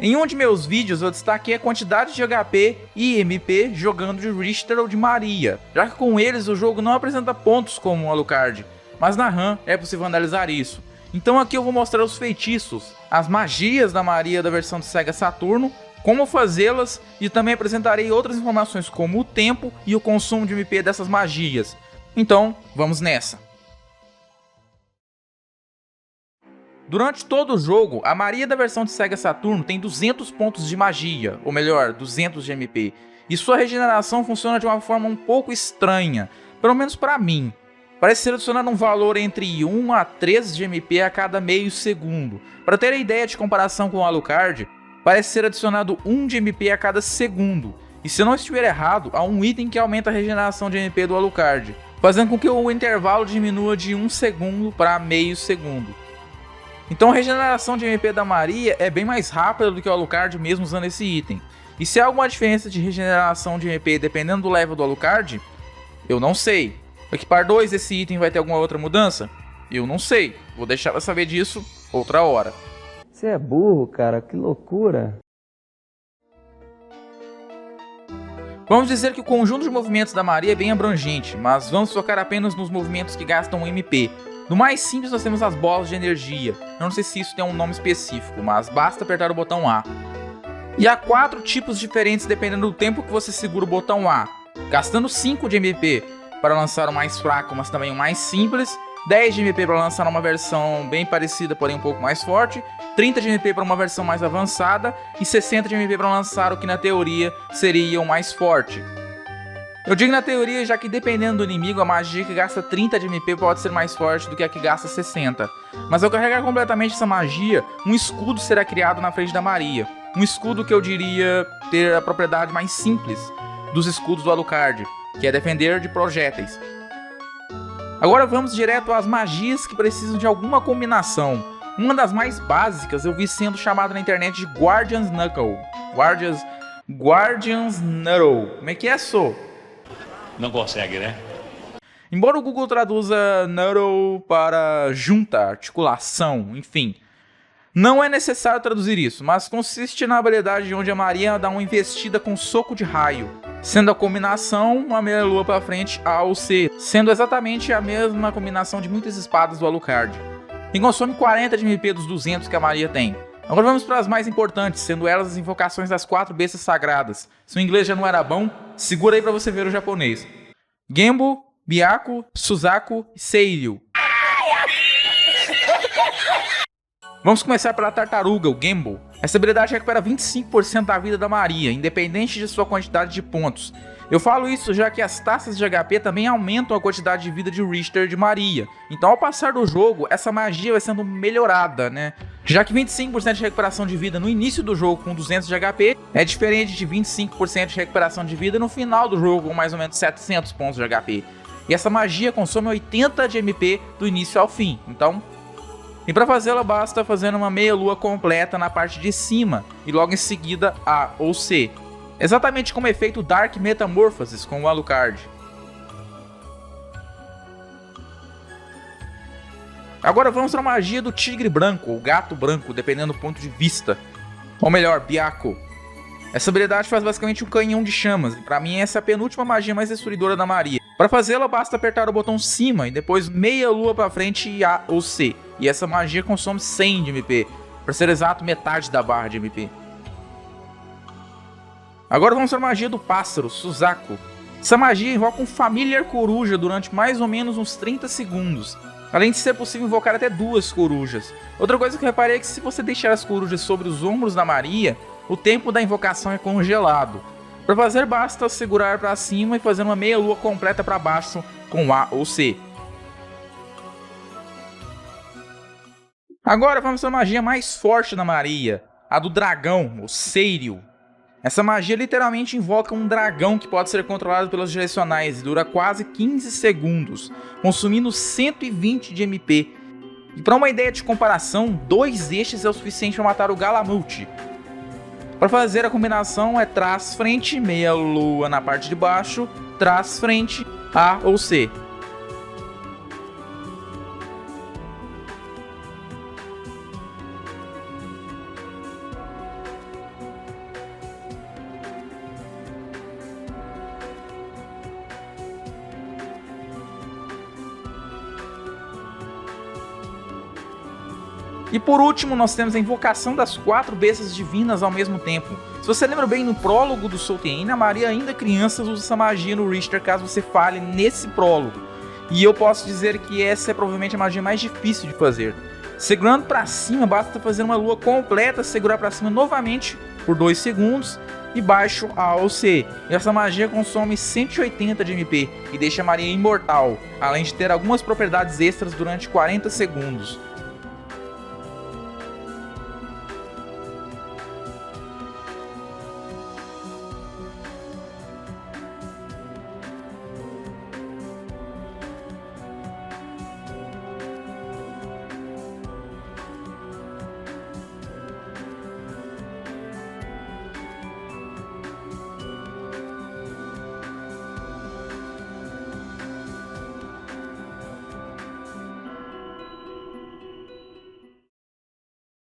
Em um de meus vídeos eu destaquei a quantidade de HP e MP jogando de Richter ou de Maria, já que com eles o jogo não apresenta pontos como o Alucard, mas na RAM é possível analisar isso. Então aqui eu vou mostrar os feitiços, as magias da Maria da versão de Sega Saturno, como fazê-las e também apresentarei outras informações como o tempo e o consumo de MP dessas magias. Então vamos nessa! Durante todo o jogo, a Maria da versão de Sega Saturno tem 200 pontos de magia, ou melhor, 200 de MP, e sua regeneração funciona de uma forma um pouco estranha, pelo menos para mim. Parece ser adicionado um valor entre 1 a 3 de MP a cada meio segundo. Para ter a ideia de comparação com o Alucard, parece ser adicionado 1 de MP a cada segundo, e se eu não estiver errado, há um item que aumenta a regeneração de MP do Alucard, fazendo com que o intervalo diminua de 1 segundo para meio segundo. Então a regeneração de MP da Maria é bem mais rápida do que o Alucard mesmo usando esse item. E se há alguma diferença de regeneração de MP dependendo do level do Alucard, eu não sei. No Equipar 2 esse item vai ter alguma outra mudança? Eu não sei. Vou deixar ela saber disso outra hora. Você é burro, cara, que loucura. Vamos dizer que o conjunto de movimentos da Maria é bem abrangente, mas vamos focar apenas nos movimentos que gastam MP. No mais simples nós temos as bolas de energia, eu não sei se isso tem um nome específico, mas basta apertar o botão A. E há 4 tipos diferentes dependendo do tempo que você segura o botão A, gastando 5 de MP para lançar o mais fraco, mas também o mais simples, 10 de MP para lançar uma versão bem parecida, porém um pouco mais forte, 30 de MP para uma versão mais avançada e 60 de MP para lançar o que na teoria seria o mais forte. Eu digo na teoria, já que dependendo do inimigo, a magia que gasta 30 de MP pode ser mais forte do que a que gasta 60. Mas ao carregar completamente essa magia, um escudo será criado na frente da Maria. Um escudo que eu diria ter a propriedade mais simples dos escudos do Alucard, que é defender de projéteis. Agora vamos direto às magias que precisam de alguma combinação. Uma das mais básicas eu vi sendo chamada na internet de Guardian's Knuckle. Guardian's Knuckle. Como é que é, só? Não consegue, né? Embora o Google traduza Knuckle para junta, articulação, enfim. Não é necessário traduzir isso, mas consiste na habilidade onde a Maria dá uma investida com soco de raio, sendo a combinação uma meia lua para frente A ou C, sendo exatamente a mesma combinação de muitas espadas do Alucard. E consome 40 de MP dos 200 que a Maria tem. Agora vamos para as mais importantes, sendo elas as invocações das 4 bestas sagradas. Se o inglês já não era bom, segura aí para você ver o japonês. Genbo, Byaku, Suzaku e Seiryu. Vamos começar pela tartaruga, o Genbo. Essa habilidade recupera 25% da vida da Maria, independente de sua quantidade de pontos. Eu falo isso já que as taças de HP também aumentam a quantidade de vida de Richter de Maria. Então ao passar do jogo, essa magia vai sendo melhorada, né? Já que 25% de recuperação de vida no início do jogo com 200 de HP é diferente de 25% de recuperação de vida no final do jogo com mais ou menos 700 pontos de HP. E essa magia consome 80 de MP do início ao fim, então... E para fazê-la basta fazer uma meia lua completa na parte de cima e logo em seguida A ou C. Exatamente como o efeito Dark Metamorphosis com o Alucard. Agora vamos para a magia do tigre branco ou gato branco, dependendo do ponto de vista. Ou melhor, Byaku. Essa habilidade faz basicamente um canhão de chamas, e para mim essa é a penúltima magia mais destruidora da Maria. Para fazê-la basta apertar o botão cima e depois meia lua para frente e A ou C. E essa magia consome 100 de MP, para ser exato metade da barra de MP. Agora vamos para a magia do pássaro, Suzaku. Essa magia invoca um Familiar Coruja durante mais ou menos uns 30 segundos. Além de ser possível invocar até 2 corujas. Outra coisa que eu reparei é que se você deixar as corujas sobre os ombros da Maria, o tempo da invocação é congelado. Para fazer basta segurar para cima e fazer uma meia lua completa para baixo com A ou C. Agora vamos para a magia mais forte da Maria, a do dragão, o Seiryu. Essa magia literalmente invoca um dragão que pode ser controlado pelos direcionais e dura quase 15 segundos, consumindo 120 de MP. E para uma ideia de comparação, 2 destes é o suficiente para matar o Galamute. Para fazer a combinação é trás-frente, meia lua na parte de baixo, trás-frente, A ou C. E por último, nós temos a invocação das 4 bestas divinas ao mesmo tempo. Se você lembra bem, no prólogo do Soltein, a Maria ainda criança usa essa magia no Richter caso você falhe nesse prólogo. E eu posso dizer que essa é provavelmente a magia mais difícil de fazer. Segurando pra cima, basta fazer uma lua completa, segurar pra cima novamente por 2 segundos e baixo A ou C. E essa magia consome 180 de MP e deixa a Maria imortal, além de ter algumas propriedades extras durante 40 segundos.